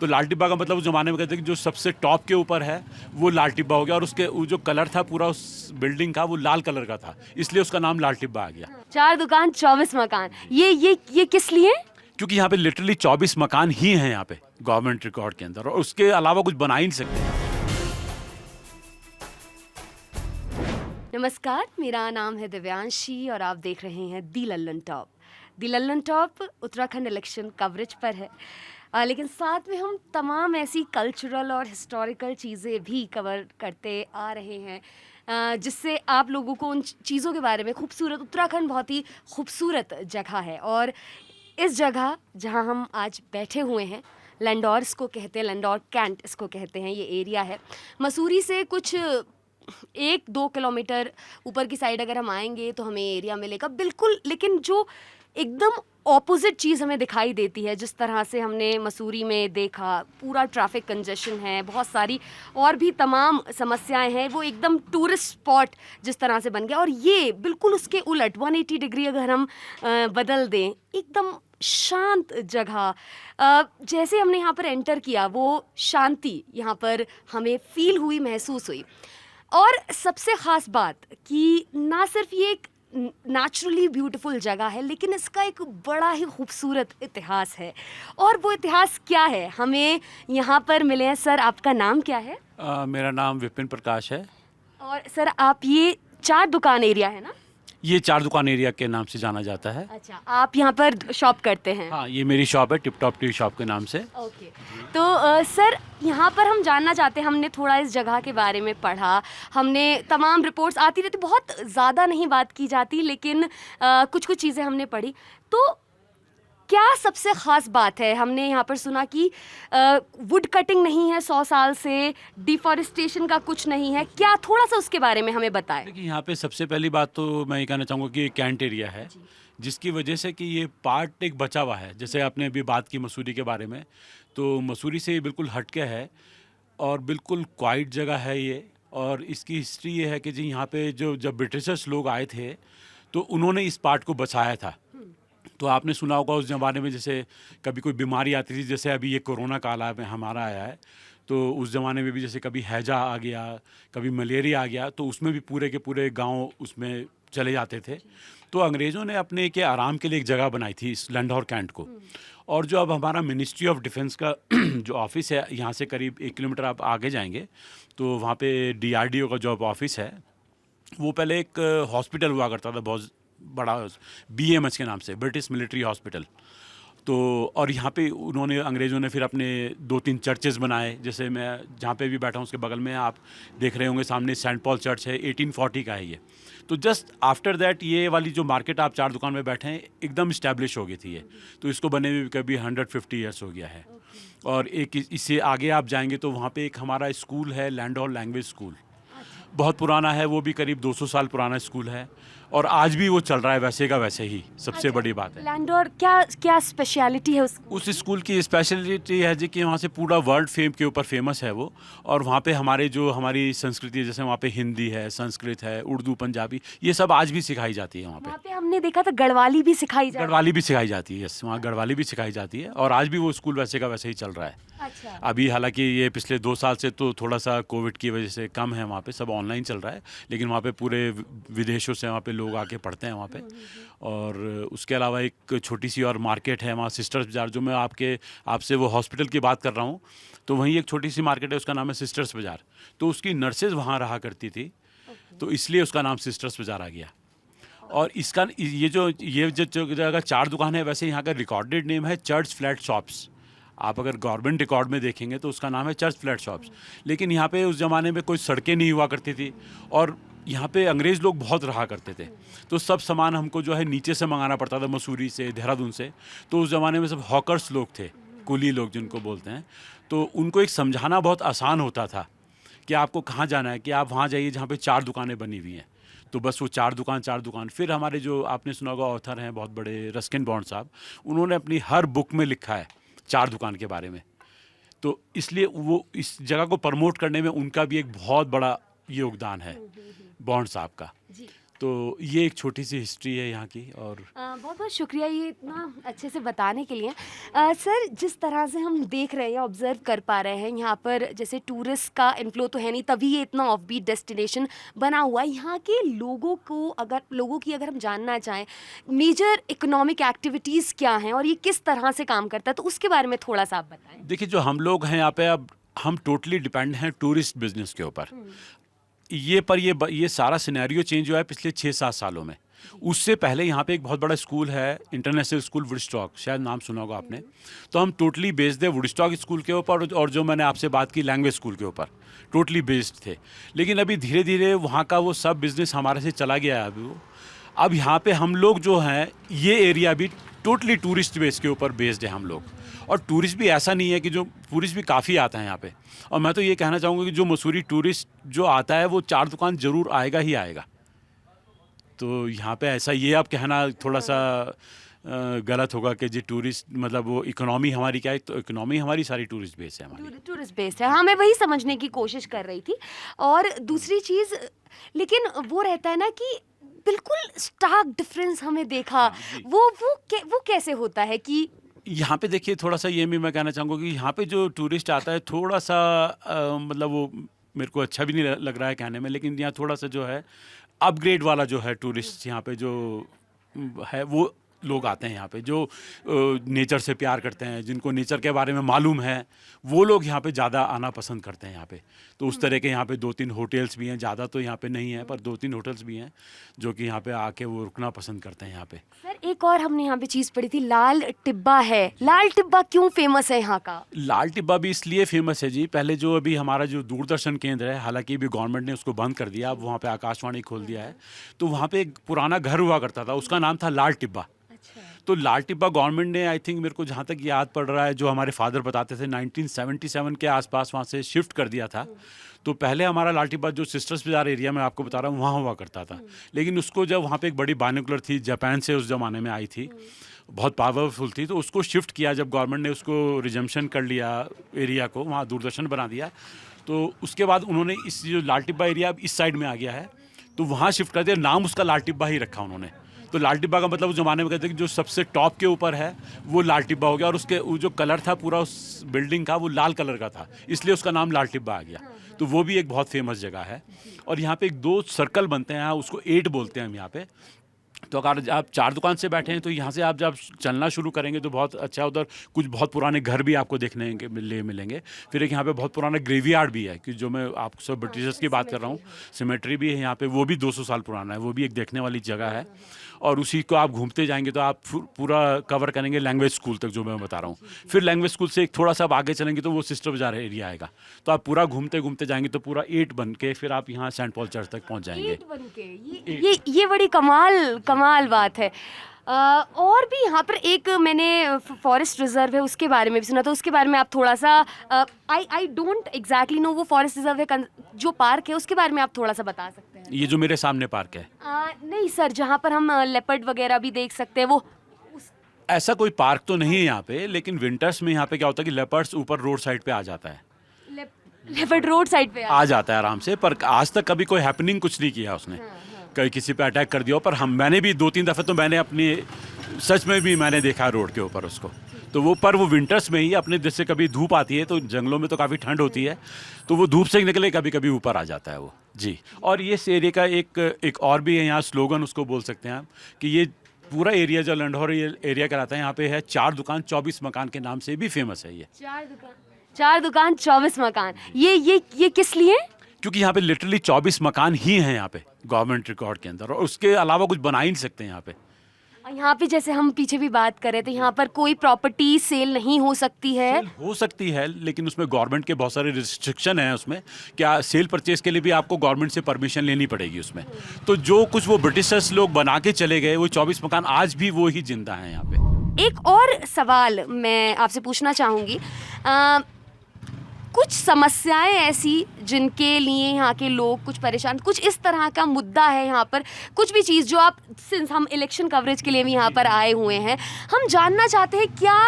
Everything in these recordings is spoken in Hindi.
तो लाल टिब्बा का मतलब उस ज़माने में कहते हैं कि जो सबसे टॉप के ऊपर है वो लाल टिब्बा हो गया, और उसके वो जो कलर था पूरा उस बिल्डिंग का वो लाल कलर का था, इसलिए उसका नाम लाल टिब्बा आ गया। 4 दुकान 24 मकान, ये किस लिए? क्योंकि यहाँ पे लिटरली 24 मकान ही हैं यहाँ पे गवर्नमेंट रिकॉर्ड के अंदर, और उसके अलावा कुछ बना ही नहीं सकते। नमस्कार, मेरा नाम है दिव्यांशी और आप देख रहे हैं the Lallan top. The Lallan top Uttarakhand election coverage पर है, लेकिन साथ में हम तमाम ऐसी कल्चरल और हिस्टोरिकल चीज़ें भी कवर करते आ रहे हैं, जिससे आप लोगों को उन चीज़ों के बारे में उत्तराखंड बहुत ही खूबसूरत जगह है। और इस जगह जहां हम आज बैठे हुए हैं, लैंडौर इसको कहते हैं, लैंडौर कैंट इसको कहते हैं, ये एरिया है। मसूरी से कुछ 1-2 किलोमीटर ऊपर की साइड अगर हम आएंगे तो हमें एरिया मिलेगा बिल्कुल, लेकिन जो एकदम ऑपोजिट चीज़ हमें दिखाई देती है, जिस तरह से हमने मसूरी में देखा, पूरा ट्रैफिक कंजेशन है, बहुत सारी और भी तमाम समस्याएं हैं, वो एकदम टूरिस्ट स्पॉट जिस तरह से बन गया। और ये बिल्कुल उसके उलट 180 डिग्री अगर हम बदल दें, एकदम शांत जगह, जैसे हमने यहाँ पर एंटर किया वो शांति यहाँ पर हमें फील हुई, महसूस हुई। और सबसे ख़ास बात कि ना सिर्फ ये एक नेचुरली ब्यूटीफुल जगह है, लेकिन इसका एक बड़ा ही खूबसूरत इतिहास है। और वो इतिहास क्या है, हमें यहाँ पर मिले हैं। सर, आपका नाम क्या है? मेरा नाम विपिन प्रकाश है। और सर, आप ये 4 दुकान एरिया है ना? ये 4 दुकान एरिया के नाम से जाना जाता है। अच्छा, आप यहाँ पर शॉप करते हैं? हाँ, ये मेरी शॉप है, टिप टॉप टी शॉप के नाम से। ओके। तो सर, यहाँ पर हम जानना चाहते हैं, हमने थोड़ा इस जगह के बारे में पढ़ा, हमने तमाम रिपोर्ट्स आती रहती, बहुत ज़्यादा नहीं बात की जाती, लेकिन कुछ कुछ चीज़ें हमने पढ़ी। तो क्या सबसे ख़ास बात है? हमने यहाँ पर सुना कि वुड कटिंग नहीं है 100 साल से, डिफॉरेस्टेशन का कुछ नहीं है, क्या थोड़ा सा उसके बारे में हमें बताएं। देखिए, यहाँ पे सबसे पहली बात तो मैं ये कहना चाहूँगा कि ये कैंट एरिया है, जिसकी वजह से कि ये पार्ट एक बचा हुआ है। जैसे आपने अभी बात की मसूरी के बारे में, तो मसूरी से ये बिल्कुल हटके है और बिल्कुल क्वाइट जगह है ये। और इसकी हिस्ट्री ये है कि जी यहाँ पे जब ब्रिटिशर्स लोग आए थे तो उन्होंने इस पार्ट को बचाया था। तो आपने सुना होगा उस ज़माने में जैसे कभी कोई बीमारी आती थी, जैसे अभी ये कोरोना काल हमारा आया है, तो उस ज़माने में भी जैसे कभी हैजा आ गया, कभी मलेरिया आ गया, तो उसमें भी पूरे के पूरे गांव उसमें चले जाते थे। तो अंग्रेज़ों ने अपने के आराम के लिए एक जगह बनाई थी इस लैंडौर कैंट को। और जो अब हमारा मिनिस्ट्री ऑफ डिफेंस का जो ऑफिस है, यहाँ से करीब 1 किलोमीटर आप आगे जाएंगे तो वहाँ पे DRDO का जो ऑफिस है, वो पहले एक हॉस्पिटल हुआ करता था, बहुत बड़ा, BMH के नाम से, ब्रिटिश मिलिट्री हॉस्पिटल। तो और यहाँ पे उन्होंने, अंग्रेज़ों ने फिर अपने 2-3 चर्चेज़ बनाए। जैसे मैं जहाँ पे भी बैठा हूँ उसके बगल में आप देख रहे होंगे सामने सेंट पॉल चर्च है, 1840 का है ये। तो जस्ट आफ्टर दैट ये वाली जो मार्केट आप 4 दुकान में बैठे हैं एकदम इस्टेब्लिश हो गई थी ये। तो इसको बने हुए कभी 150 ईयर्स हो गया है। और एक इससे आगे आप जाएंगे तो वहाँ पे एक हमारा स्कूल है, लैंडौर लैंग्वेज स्कूल, बहुत पुराना है, वो भी करीब 200 साल पुराना स्कूल है और आज भी वो चल रहा है वैसे का वैसे ही। सबसे बड़ी बात है लैंडौर, क्या स्पेशलिटी है उस स्कूल की स्पेशलिटी है जी कि वहाँ से पूरा वर्ल्ड फेम के ऊपर फेमस है वो। और वहाँ पे हमारी संस्कृति है, जैसे वहाँ पे हिंदी है, संस्कृत है, उर्दू, पंजाबी, ये सब आज भी सिखाई जाती है वहाँ पे। हमने देखा था गढ़वाली भी सिखाई जाती है। गढ़वाली भी सिखाई जाती है, यस, वहाँ गढ़वाली भी सिखाई जाती है और आज भी वो स्कूल वैसे का वैसे ही चल रहा है। अच्छा। अभी हालांकि ये पिछले 2 साल से तो थोड़ा सा कोविड की वजह से कम है, वहाँ पे सब ऑनलाइन चल रहा है, लेकिन वहाँ पे पूरे विदेशों से वहाँ पे लोग आके पढ़ते हैं वहाँ पे। और उसके अलावा एक छोटी सी और मार्केट है वहाँ, सिस्टर्स बाज़ार, जो मैं आपसे वो हॉस्पिटल की बात कर रहा हूँ, तो वहीं एक छोटी सी मार्केट है, उसका नाम है सिस्टर्स बाज़ार। तो उसकी नर्सेज वहाँ रहा करती थी, तो इसलिए उसका नाम सिस्टर्स बाज़ार आ गया। और इसका ये जो जगह 4 दुकान है, वैसे यहाँ का रिकॉर्डेड नेम है चर्च फ्लैट शॉप्स। आप अगर गवर्नमेंट रिकॉर्ड में देखेंगे तो उसका नाम है चर्च फ्लैट शॉप्स। लेकिन यहाँ पे उस ज़माने में कोई सड़कें नहीं हुआ करती थी और यहाँ पे अंग्रेज़ लोग बहुत रहा करते थे, तो सब सामान हमको जो है नीचे से मंगाना पड़ता था, मसूरी से, देहरादून से। तो उस ज़माने में सब हॉकर्स लोग थे, कुली लोग जिनको बोलते हैं, तो उनको एक समझाना बहुत आसान होता था कि आपको कहाँ जाना है, कि आप वहाँ जाइए जहाँ पे 4 दुकानें बनी हुई हैं। तो बस वो 4 दुकान। फिर हमारे जो आपने सुना होगा ऑथर हैं बहुत बड़े, रस्किन बॉन्ड साहब, उन्होंने अपनी हर बुक में लिखा है 4 दुकान के बारे में। तो इसलिए वो इस जगह को प्रमोट करने में उनका भी एक बहुत बड़ा योगदान है, बॉन्ड साहब का। तो ये एक छोटी सी हिस्ट्री है यहाँ की। और बहुत बहुत शुक्रिया ये इतना अच्छे से बताने के लिए। सर, जिस तरह से हम देख रहे हैं, ऑब्जर्व कर पा रहे हैं, यहाँ पर जैसे टूरिस्ट का इन्फ्लो तो है नहीं, तभी ये इतना ऑफबीट डेस्टिनेशन बना हुआ है। यहाँ के लोगों की अगर हम जानना चाहें मेजर इकोनॉमिक एक्टिविटीज़ क्या हैं और ये किस तरह से काम करता है, तो उसके बारे में थोड़ा सा आप बताएं। देखिए, जो हम लोग हैं यहाँ पे, अब हम टोटली डिपेंड हैं टूरिस्ट बिजनेस के ऊपर। ये सारा सिनेरियो चेंज हुआ है पिछले 6-7 सालों में। उससे पहले यहाँ पे एक बहुत बड़ा स्कूल है, इंटरनेशनल स्कूल वुडस्टॉक, शायद नाम सुना होगा आपने। तो हम टोटली बेस्ड है वुडस्टॉक स्कूल के ऊपर, और जो मैंने आपसे बात की लैंग्वेज स्कूल के ऊपर, टोटली बेस्ड थे। लेकिन अभी धीरे धीरे वहाँ का वो सब बिजनेस हमारे से चला गया है। अब यहाँ पे हम लोग जो हैं, ये एरिया भी टोटली टूरिस्ट बेस के ऊपर बेस्ड है हम लोग। और टूरिस्ट भी ऐसा नहीं है कि जो टूरिस्ट भी काफ़ी आता है यहाँ पे। और मैं तो ये कहना चाहूँगा कि जो मसूरी टूरिस्ट जो आता है वो 4 दुकान ज़रूर आएगा ही आएगा। तो यहाँ पे ऐसा ये आप कहना थोड़ा सा गलत होगा कि जी टूरिस्ट मतलब वो इकोनॉमी हमारी क्या है। तो इकोनॉमी हमारी सारी टूरिस्ट बेस है, हमारी टूरिस्ट बेस्ड है। हाँ, मैं वही समझने की कोशिश कर रही थी। और दूसरी चीज़, लेकिन वो रहता है ना कि बिल्कुल स्टार्क डिफरेंस हमें देखा, वो कैसे होता है कि यहाँ पे देखिए, थोड़ा सा ये भी मैं कहना चाहूँगा कि यहाँ पे जो टूरिस्ट आता है थोड़ा सा मतलब वो मेरे को अच्छा भी नहीं लग रहा है कहने में, लेकिन यहाँ थोड़ा सा जो है अपग्रेड वाला जो है टूरिस्ट यहाँ पे जो है वो लोग आते हैं यहाँ पे, जो नेचर से प्यार करते हैं, जिनको नेचर के बारे में मालूम है, वो लोग यहाँ पे ज़्यादा आना पसंद करते हैं यहाँ पे। तो उस तरह के यहाँ पे 2-3 होटल्स भी हैं, ज़्यादा तो यहाँ पे नहीं है, पर 2-3 होटल्स भी हैं जो कि यहाँ पे आके वो रुकना पसंद करते हैं यहाँ पे। सर, एक और हमने यहाँ पे चीज़ पढ़ी थी, लाल टिब्बा है। लाल टिब्बा क्यों फेमस है यहाँ का? लाल टिब्बा भी इसलिए फेमस है जी, पहले जो अभी हमारा जो दूरदर्शन केंद्र है, हालांकि अभी गवर्नमेंट ने उसको बंद कर दिया, अब वहाँ पे आकाशवाणी खोल दिया है। तो वहाँ पे एक पुराना घर हुआ करता था, उसका नाम था लाल टिब्बा। तो लाल टिब्बा गवर्नमेंट ने, आई थिंक मेरे को जहाँ तक याद पड़ रहा है, जो हमारे फादर बताते थे, 1977 के आसपास वहाँ से शिफ्ट कर दिया था। तो पहले हमारा लाल टिब्बा जो सिस्टर्स बाजार एरिया में आपको बता रहा हूँ वहाँ हुआ करता था। लेकिन उसको जब वहाँ पे एक बड़ी बाइनोकुलर थी, जापान से उस ज़माने में आई थी, बहुत पावरफुल थी, तो उसको शिफ्ट किया जब गवर्नमेंट ने, उसको रिजम्पशन कर लिया एरिया को, वहाँ दूरदर्शन बना दिया। तो उसके बाद उन्होंने इस जो लाल टिब्बा एरिया अब इस साइड में आ गया है, तो वहाँ शिफ्ट कर दिया, नाम उसका लाल टिब्बा ही रखा उन्होंने। तो लाल टिब्बा का मतलब उस ज़माने में कहते हैं कि जो सबसे टॉप के ऊपर है वो लाल टिब्बा हो गया, और उसके वो जो कलर था पूरा उस बिल्डिंग का वो लाल कलर का था, इसलिए उसका नाम लाल टिब्बा आ गया। तो वो भी एक बहुत फेमस जगह है। और यहाँ पे 2 सर्कल बनते हैं, उसको 8 बोलते हैं हम यहाँ पे। तो अगर आप 4 दुकान से बैठे हैं तो यहाँ से आप जब चलना शुरू करेंगे तो बहुत अच्छा, उधर कुछ बहुत पुराने घर भी आपको देखने के मिलेंगे। फिर एक यहाँ पे बहुत पुराना ग्रेवयार्ड भी है, कि जो मैं आपको ब्रिटिशर्स की बात कर रहा हूँ, सिमेट्री भी है यहाँ पे, वो भी 200 साल पुराना है, वो भी एक देखने वाली जगह है। और उसी को आप घूमते जाएंगे तो आप पूरा कवर करेंगे लैंग्वेज स्कूल तक, जो मैं बता रहा हूँ। फिर लैंग्वेज स्कूल से एक थोड़ा सा आप आगे चलेंगे तो वो सिस्टर बाजार एरिया आएगा। तो आप पूरा घूमते घूमते जाएंगे तो पूरा 8 बन के फिर आप यहाँ सेंट पॉल चर्च तक पहुँच जाएंगे। 8 बन के, ये बड़ी कमाल बात है। और भी यहाँ पर एक मैंने फॉरेस्ट रिजर्व है उसके बारे में भी सुना, तो उसके बारे में आप थोड़ा सा, आई डोंट एग्जैक्टली नो वो फॉरेस्ट रिजर्व है, जो पार्क है उसके बारे में आप थोड़ा सा बता सकते हैं? ये जो मेरे सामने पार्क है, नहीं सर, जहाँ पर हम लेपर्ड वगैरह भी देख सकते हैं, वो ऐसा कोई पार्क तो नहीं है यहाँ पे। लेकिन विंटर्स में यहाँ पे क्या होता है कि लेपर्ड्स ऊपर रोड साइड पे आ जाता है, लेपर्ड रोड साइड पे आ जाता है आराम से। पर आज तक कभी कोई हैपनिंग कुछ नहीं किया उसने, कहीं किसी पे अटैक कर दिया हो। पर मैंने भी 2-3 दफ़े तो मैंने अपनी सच में भी मैंने देखा रोड के ऊपर उसको। तो वो विंटर्स में ही अपने, जैसे कभी धूप आती है तो जंगलों में तो काफ़ी ठंड होती है, तो वो धूप से निकले कभी कभी ऊपर आ जाता है वो जी। और ये इस एरिया का एक और भी है यहाँ स्लोगन, उसको बोल सकते हैं आप, कि ये पूरा एरिया जो लंढौर एरिया कहलाता है, यहाँ पे है 4 दुकान 24 मकान के नाम से भी फेमस है ये। 4 दुकान 24 मकान, ये किस लिए? क्योंकि यहाँ पे लिटरली 24 मकान ही हैं यहाँ पे गवर्नमेंट रिकॉर्ड के अंदर, और उसके अलावा कुछ बना ही नहीं सकते यहाँ पे। यहाँ पे जैसे हम पीछे भी बात कर रहे थे, यहाँ पर कोई प्रॉपर्टी सेल नहीं हो सकती है। सेल हो सकती है, लेकिन उसमें गवर्नमेंट के बहुत सारे रिस्ट्रिक्शन हैं उसमें। क्या सेल परचेज के लिए भी आपको गवर्नमेंट से परमिशन लेनी पड़ेगी उसमें। तो जो कुछ वो ब्रिटिशर्स लोग बना के चले गए, वो 24 मकान आज भी वो ही जिंदा हैं यहाँ पे। एक और सवाल मैं आपसे पूछना चाहूँगी, कुछ समस्याएं ऐसी जिनके लिए यहाँ के लोग कुछ परेशान, कुछ इस तरह का मुद्दा है यहाँ पर, कुछ भी चीज़ जो आप, सिंस हम इलेक्शन कवरेज के लिए भी यहाँ पर आए हुए हैं, हम जानना चाहते हैं क्या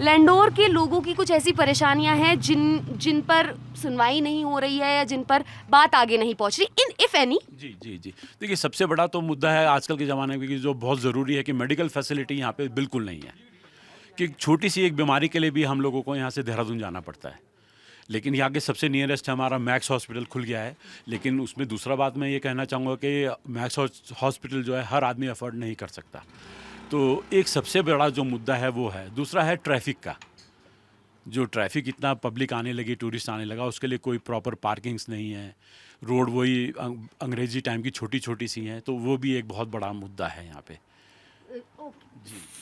लैंडोर के लोगों की कुछ ऐसी परेशानियाँ हैं जिन पर सुनवाई नहीं हो रही है या जिन पर बात आगे नहीं पहुँच रही, इन इफ़ एनी। जी जी जी, देखिए सबसे बड़ा तो मुद्दा है आजकल के ज़माने में कि जो बहुत ज़रूरी है कि मेडिकल फैसिलिटी यहाँ पे बिल्कुल नहीं है, कि छोटी सी एक बीमारी के लिए भी हम लोगों को यहाँ से देहरादून जाना पड़ता है। लेकिन यहाँ के सबसे नियरेस्ट हमारा मैक्स हॉस्पिटल खुल गया है, लेकिन उसमें दूसरा बात मैं ये कहना चाहूँगा कि मैक्स हॉस्पिटल जो है हर आदमी अफोर्ड नहीं कर सकता। तो एक सबसे बड़ा जो मुद्दा है वो है। दूसरा है ट्रैफिक का, जो ट्रैफिक इतना पब्लिक आने लगी, टूरिस्ट आने लगा, उसके लिए कोई प्रॉपर पार्किंग्स नहीं है, रोड वही अंग्रेजी टाइम की छोटी छोटी सी हैं, तो वो भी एक बहुत बड़ा मुद्दा है यहाँ पे।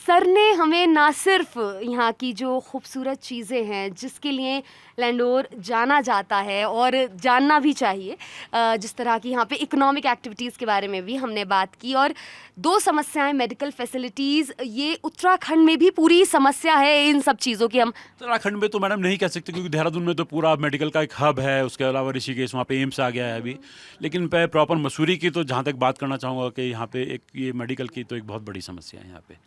सर ने हमें ना सिर्फ यहाँ की जो खूबसूरत चीज़ें हैं जिसके लिए लैंडोर जाना जाता है और जानना भी चाहिए, जिस तरह की यहाँ पे इकोनॉमिक एक्टिविटीज़ के बारे में भी हमने बात की, और दो समस्याएं मेडिकल फैसिलिटीज़, ये उत्तराखंड में भी पूरी समस्या है इन सब चीज़ों की। हम उत्तराखंड में तो मैडम नहीं कह सकते क्योंकि देहरादून में तो पूरा मेडिकल का एक हब है, उसके अलावा ऋषिकेश वहाँ पे एम्स आ गया है अभी। लेकिन मैं प्रॉपर मसूरी की तो जहाँ तक बात करना चाहूँगा कि यहाँ पे एक ये मेडिकल की तो एक बहुत बड़ी समस्या है यहाँ पे।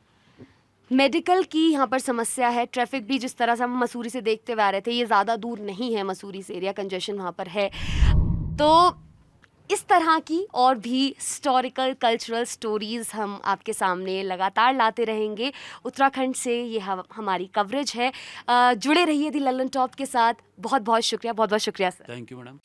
मेडिकल की यहाँ पर समस्या है, ट्रैफिक भी जिस तरह से हम मसूरी से देखते हुए आ रहे थे, ये ज़्यादा दूर नहीं है मसूरी से, एरिया कंजेशन वहाँ पर है। तो इस तरह की और भी हिस्टोरिकल कल्चरल स्टोरीज़ हम आपके सामने लगातार लाते रहेंगे। उत्तराखंड से ये हमारी कवरेज है। जुड़े रहिए दी लल्लन टॉप के साथ। बहुत बहुत शुक्रिया, बहुत बहुत शुक्रिया सर। Thank you madam.